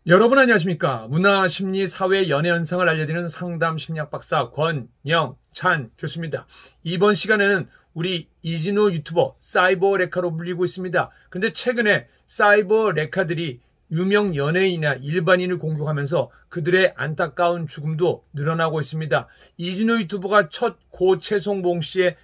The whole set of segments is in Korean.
여러분 안녕하십니까? 문화, 심리, 사회, 연애 현상을 알려드리는 상담 심리학 박사 권영찬 교수입니다. 이번 시간에는 우리 이진우 유튜버 사이버 레카로 불리고 있습니다. 그런데 최근에 사이버 레카들이 유명 연예인이나 일반인을 공격하면서 그들의 안타까운 죽음도 늘어나고 있습니다. 이진우 유튜버가 첫 고 최송봉 씨의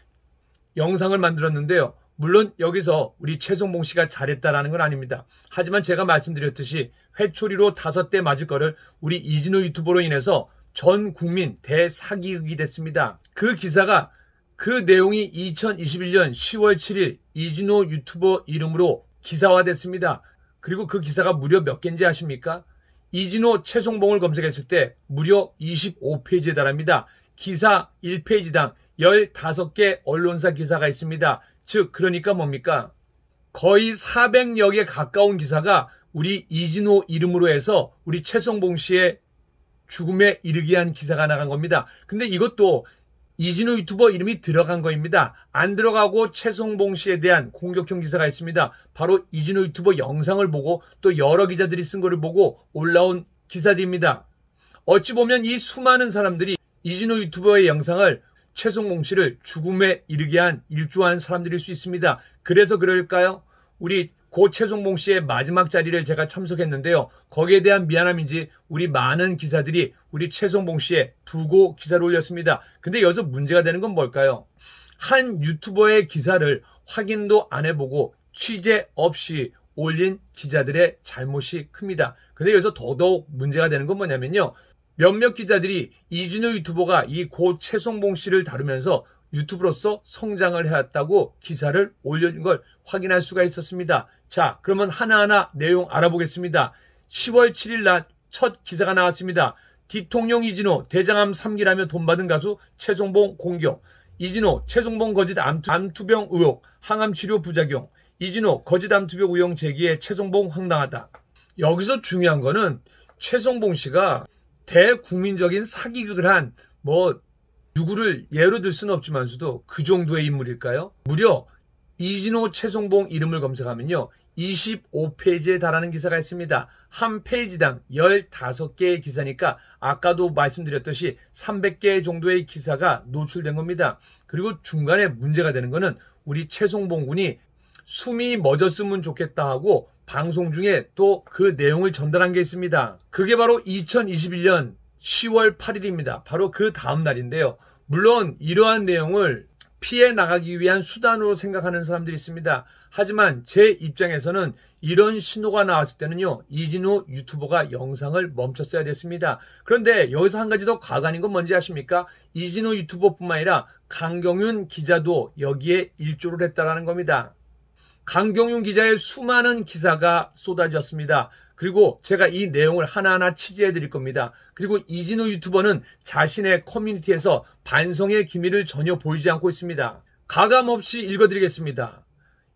영상을 만들었는데요. 물론 여기서 우리 최송봉 씨가 잘했다라는 건 아닙니다. 하지만 제가 말씀드렸듯이 회초리로 5대 맞을 거를 우리 이진우 유튜버로 인해서 전 국민 대사기극이 됐습니다. 그 기사가 그 내용이 2021년 10월 7일 이진우 유튜버 이름으로 기사화됐습니다. 그리고 그 기사가 무려 몇 개인지 아십니까? 이진우 최송봉을 검색했을 때 무려 25페이지에 달합니다. 기사 1페이지당 15개 언론사 기사가 있습니다. 즉 그러니까 뭡니까? 거의 400여 개 가까운 기사가 우리 이진우 이름으로 해서 우리 최송봉 씨의 죽음에 이르게 한 기사가 나간 겁니다. 근데 이것도 이진우 유튜버 이름이 들어간 거입니다. 안 들어가고 최송봉 씨에 대한 공격형 기사가 있습니다. 바로 이진우 유튜버 영상을 보고 또 여러 기자들이 쓴 거를 보고 올라온 기사들입니다. 어찌 보면 이 수많은 사람들이 이진우 유튜버의 영상을 최송봉 씨를 죽음에 이르게 한 일조한 사람들일 수 있습니다. 그래서 그럴까요? 우리 고 최송봉 씨의 마지막 자리를 제가 참석했는데요. 거기에 대한 미안함인지 우리 많은 기사들이 우리 최송봉 씨의 부고 기사를 올렸습니다. 근데 여기서 문제가 되는 건 뭘까요? 한 유튜버의 기사를 확인도 안 해보고 취재 없이 올린 기자들의 잘못이 큽니다. 근데 여기서 더더욱 문제가 되는 건 뭐냐면요. 몇몇 기자들이 이진우 유튜버가 이 고 최송봉 씨를 다루면서 유튜브로서 성장을 해왔다고 기사를 올린 걸 확인할 수가 있었습니다. 자, 그러면 하나하나 내용 알아보겠습니다. 10월 7일 날 첫 기사가 나왔습니다. 대통령 이진우 대장암 3기라며 돈 받은 가수 최송봉 공격. 이진우 최송봉 거짓 암투병 의혹 항암치료 부작용. 이진우 거짓 암투병 의혹 제기에 최송봉 황당하다. 여기서 중요한 거는 최송봉 씨가 대국민적인 사기극을 한 누구를 예로 들 수는 없지만서도 그 정도의 인물일까요? 무려 이진우 최송봉 이름을 검색하면요 25페이지에 달하는 기사가 있습니다. 한 페이지당 15개의 기사니까 아까도 말씀드렸듯이 300개 정도의 기사가 노출된 겁니다. 그리고 중간에 문제가 되는 거는 우리 최송봉 군이 숨이 멎었으면 좋겠다 하고 방송 중에 또 그 내용을 전달한 게 있습니다. 그게 바로 2021년 10월 8일입니다. 바로 그 다음 날인데요. 물론 이러한 내용을 피해 나가기 위한 수단으로 생각하는 사람들이 있습니다. 하지만 제 입장에서는 이런 신호가 나왔을 때는요. 이진우 유튜버가 영상을 멈췄어야 됐습니다. 그런데 여기서 한 가지 더 과가 아닌 건 뭔지 아십니까? 이진우 유튜버뿐만 아니라 강경윤 기자도 여기에 일조를 했다라는 겁니다. 강경윤 기자의 수많은 기사가 쏟아졌습니다. 그리고 제가 이 내용을 하나하나 취재해 드릴 겁니다. 그리고 이진우 유튜버는 자신의 커뮤니티에서 반성의 기미를 전혀 보이지 않고 있습니다. 가감없이 읽어드리겠습니다.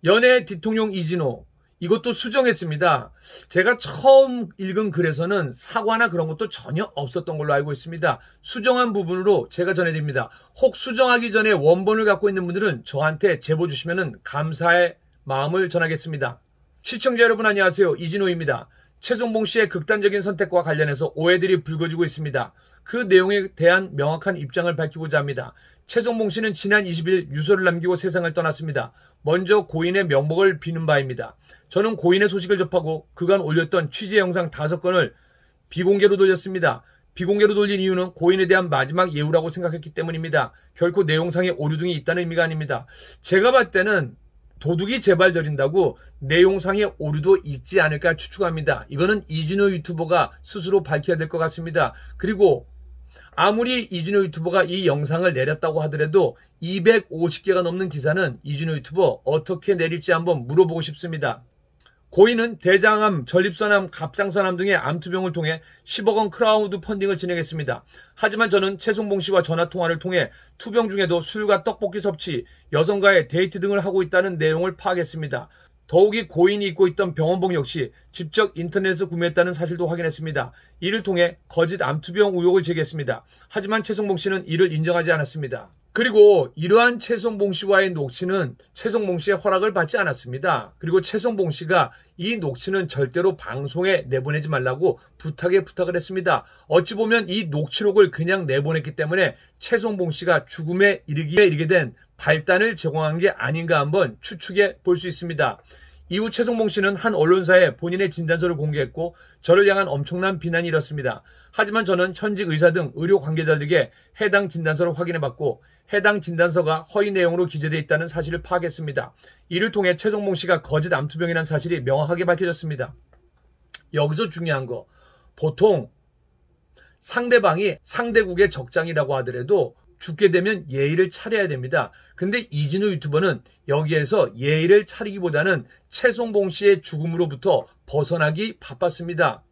연예 대통령 이진우 이것도 수정했습니다. 제가 처음 읽은 글에서는 사과나 그런 것도 전혀 없었던 걸로 알고 있습니다. 수정한 부분으로 제가 전해드립니다. 혹 수정하기 전에 원본을 갖고 있는 분들은 저한테 제보 주시면 감사의 마음을 전하겠습니다. 시청자 여러분 안녕하세요. 이진우입니다. 최송봉 씨의 극단적인 선택과 관련해서 오해들이 불거지고 있습니다. 그 내용에 대한 명확한 입장을 밝히고자 합니다. 최송봉 씨는 지난 20일 유서를 남기고 세상을 떠났습니다. 먼저 고인의 명복을 비는 바입니다. 저는 고인의 소식을 접하고 그간 올렸던 취재 영상 5건을 비공개로 돌렸습니다. 비공개로 돌린 이유는 고인에 대한 마지막 예우라고 생각했기 때문입니다. 결코 내용상의 오류 등이 있다는 의미가 아닙니다. 제가 봤을 때는 도둑이 제발 저린다고 내용상의 오류도 있지 않을까 추측합니다. 이거는 이진우 유튜버가 스스로 밝혀야 될 것 같습니다. 그리고 아무리 이진우 유튜버가 이 영상을 내렸다고 하더라도 250개가 넘는 기사는 이진우 유튜버 어떻게 내릴지 한번 물어보고 싶습니다. 고인은 대장암, 전립선암, 갑상선암 등의 암투병을 통해 10억 원 크라우드 펀딩을 진행했습니다. 하지만 저는 최송봉 씨와 전화통화를 통해 투병 중에도 술과 떡볶이 섭취, 여성과의 데이트 등을 하고 있다는 내용을 파악했습니다. 더욱이 고인이 입고 있던 병원복 역시 직접 인터넷에서 구매했다는 사실도 확인했습니다. 이를 통해 거짓 암투병 의혹을 제기했습니다. 하지만 최송봉 씨는 이를 인정하지 않았습니다. 그리고 이러한 최성봉 씨와의 녹취는 최성봉 씨의 허락을 받지 않았습니다. 그리고 최성봉 씨가 이 녹취는 절대로 방송에 내보내지 말라고 부탁을 했습니다. 어찌 보면 이 녹취록을 그냥 내보냈기 때문에 최성봉 씨가 죽음에 이르게 된 발단을 제공한 게 아닌가 한번 추측해 볼 수 있습니다. 이후 최성봉 씨는 한 언론사에 본인의 진단서를 공개했고 저를 향한 엄청난 비난이 일었습니다. 하지만 저는 현직 의사 등 의료 관계자들에게 해당 진단서를 확인해봤고 해당 진단서가 허위 내용으로 기재되어 있다는 사실을 파악했습니다. 이를 통해 최성봉 씨가 거짓 암투병이라는 사실이 명확하게 밝혀졌습니다. 여기서 중요한 거, 보통 상대방이 상대국의 적장이라고 하더라도 죽게 되면 예의를 차려야 됩니다. 근데 이진우 유튜버는 여기에서 예의를 차리기보다는 최성봉 씨의 죽음으로부터 벗어나기 바빴습니다.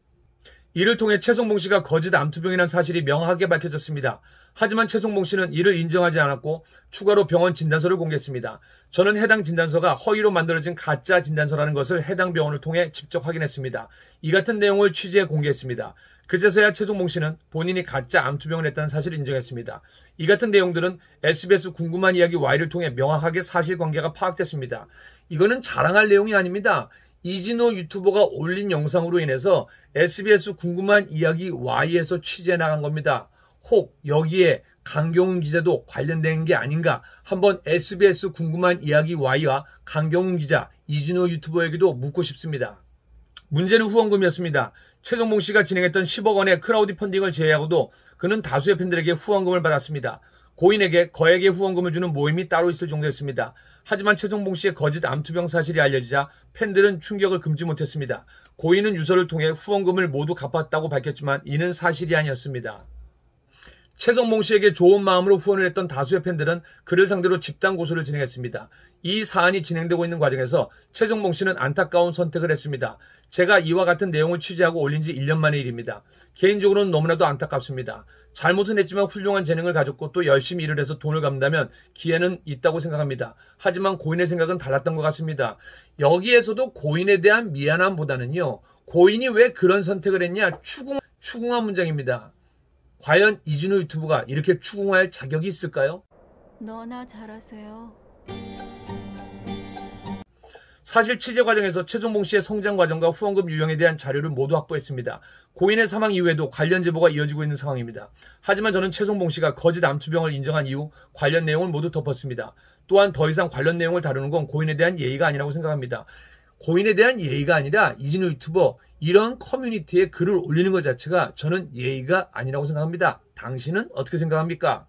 이를 통해 최성봉 씨가 거짓 암투병이라는 사실이 명확하게 밝혀졌습니다. 하지만 최성봉 씨는 이를 인정하지 않았고 추가로 병원 진단서를 공개했습니다. 저는 해당 진단서가 허위로 만들어진 가짜 진단서라는 것을 해당 병원을 통해 직접 확인했습니다. 이 같은 내용을 취재해 공개했습니다. 그제서야 최성봉 씨는 본인이 가짜 암투병을 했다는 사실을 인정했습니다. 이 같은 내용들은 SBS 궁금한 이야기 Y를 통해 명확하게 사실관계가 파악됐습니다. 이거는 자랑할 내용이 아닙니다. 이진호 유튜버가 올린 영상으로 인해서 SBS 궁금한 이야기 Y에서 취재해 나간 겁니다. 혹 여기에 강경훈 기자도 관련된 게 아닌가 한번 SBS 궁금한 이야기 Y와 강경훈 기자, 이진호 유튜버에게도 묻고 싶습니다. 문제는 후원금이었습니다. 최성봉 씨가 진행했던 10억 원의 크라우드 펀딩을 제외하고도 그는 다수의 팬들에게 후원금을 받았습니다. 고인에게 거액의 후원금을 주는 모임이 따로 있을 정도였습니다. 하지만 최성봉 씨의 거짓 암투병 사실이 알려지자 팬들은 충격을 금치 못했습니다. 고인은 유서를 통해 후원금을 모두 갚았다고 밝혔지만 이는 사실이 아니었습니다. 최성봉 씨에게 좋은 마음으로 후원을 했던 다수의 팬들은 그를 상대로 집단 고소를 진행했습니다. 이 사안이 진행되고 있는 과정에서 최성봉 씨는 안타까운 선택을 했습니다. 제가 이와 같은 내용을 취재하고 올린 지 1년 만의 일입니다. 개인적으로는 너무나도 안타깝습니다. 잘못은 했지만 훌륭한 재능을 가졌고 또 열심히 일을 해서 돈을 갚는다면 기회는 있다고 생각합니다. 하지만 고인의 생각은 달랐던 것 같습니다. 여기에서도 고인에 대한 미안함보다는요. 고인이 왜 그런 선택을 했냐 추궁한 문장입니다. 과연 이진호 유튜브가 이렇게 추궁할 자격이 있을까요? 너나 잘하세요. 사실 취재 과정에서 최성봉 씨의 성장 과정과 후원금 유형에 대한 자료를 모두 확보했습니다. 고인의 사망 이후에도 관련 제보가 이어지고 있는 상황입니다. 하지만 저는 최성봉 씨가 거짓 암투병을 인정한 이후 관련 내용을 모두 덮었습니다. 또한 더 이상 관련 내용을 다루는 건 고인에 대한 예의가 아니라고 생각합니다. 고인에 대한 예의가 아니라 이진호 유튜버 이런 커뮤니티에 글을 올리는 것 자체가 저는 예의가 아니라고 생각합니다. 당신은 어떻게 생각합니까?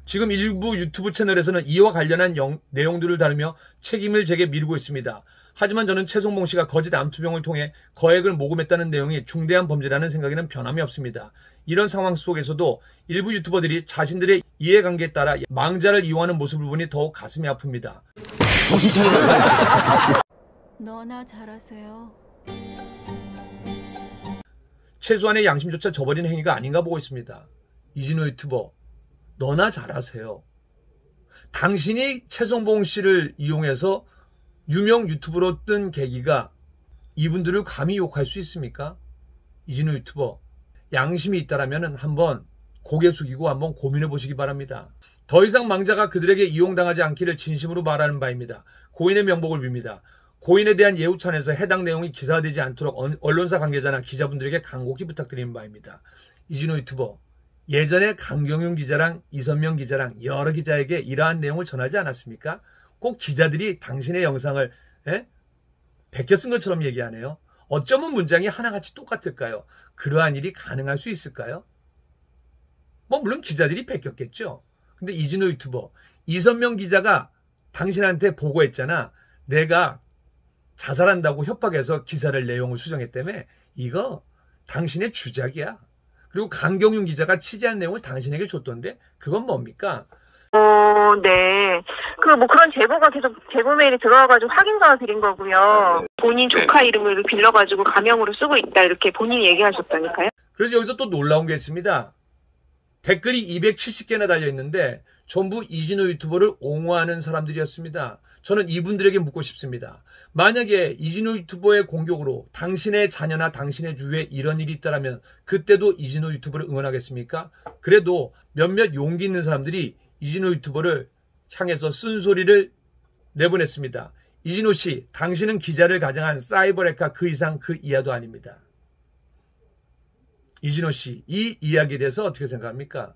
지금 일부 유튜브 채널에서는 이와 관련한 내용들을 다루며 책임을 제게 미루고 있습니다. 하지만 저는 최성봉 씨가 거짓 암투병을 통해 거액을 모금했다는 내용이 중대한 범죄라는 생각에는 변함이 없습니다. 이런 상황 속에서도 일부 유튜버들이 자신들의 이해관계에 따라 망자를 이용하는 모습을 보니 더욱 가슴이 아픕니다. 너나 잘하세요. 최소한의 양심조차 저버린 행위가 아닌가 보고 있습니다. 이진호 유튜버, 너나 잘하세요. 당신이 최성봉 씨를 이용해서 유명 유튜버로 뜬 계기가 이분들을 감히 욕할 수 있습니까? 이진호 유튜버, 양심이 있다라면 한번 고개 숙이고 한번 고민해 보시기 바랍니다. 더 이상 망자가 그들에게 이용당하지 않기를 진심으로 바라는 바입니다. 고인의 명복을 빕니다. 고인에 대한 예우찬에서 해당 내용이 기사화되지 않도록 언론사 관계자나 기자분들에게 간곡히 부탁드리는 바입니다. 이진호 유튜버, 예전에 강경윤 기자랑 이선명 기자랑 여러 기자에게 이러한 내용을 전하지 않았습니까? 꼭 기자들이 당신의 영상을 베껴 쓴 것처럼 얘기하네요. 어쩌면 문장이 하나같이 똑같을까요? 그러한 일이 가능할 수 있을까요? 물론 기자들이 베꼈겠죠. 근데 이진호 유튜버, 이선명 기자가 당신한테 보고했잖아. 내가 자살한다고 협박해서 기사를 내용을 수정했다며. 이거 당신의 주작이야. 그리고 강경윤 기자가 취재한 내용을 당신에게 줬던데 그건 뭡니까? 네. 그런 제보가 계속 제보 메일이 들어와가지고 확인서 드린 거고요. 본인 조카 이름을 빌려가지고 가명으로 쓰고 있다 이렇게 본인이 얘기하셨다니까요. 그래서 여기서 또 놀라운 게 있습니다. 댓글이 270개나 달려있는데 전부 이진호 유튜버를 옹호하는 사람들이었습니다. 저는 이분들에게 묻고 싶습니다. 만약에 이진호 유튜버의 공격으로 당신의 자녀나 당신의 주위에 이런 일이 있다면 그때도 이진호 유튜버를 응원하겠습니까? 그래도 몇몇 용기 있는 사람들이 이진호 유튜버를 향해서 쓴소리를 내보냈습니다. 이진호 씨, 당신은 기자를 가장한 사이버레카 그 이상 그 이하도 아닙니다. 이진호 씨, 이 이야기에 대해서 어떻게 생각합니까?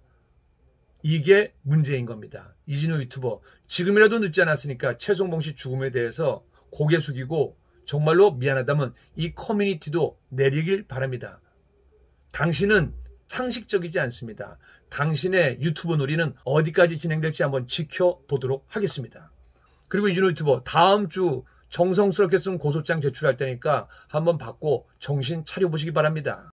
이게 문제인 겁니다. 이진호 유튜버, 지금이라도 늦지 않았으니까 최송봉 씨 죽음에 대해서 고개 숙이고 정말로 미안하다면 이 커뮤니티도 내리길 바랍니다. 당신은 상식적이지 않습니다. 당신의 유튜브 놀이는 어디까지 진행될지 한번 지켜보도록 하겠습니다. 그리고 이진호 유튜버, 다음 주 정성스럽게 쓴 고소장 제출할 테니까 한번 받고 정신 차려보시기 바랍니다.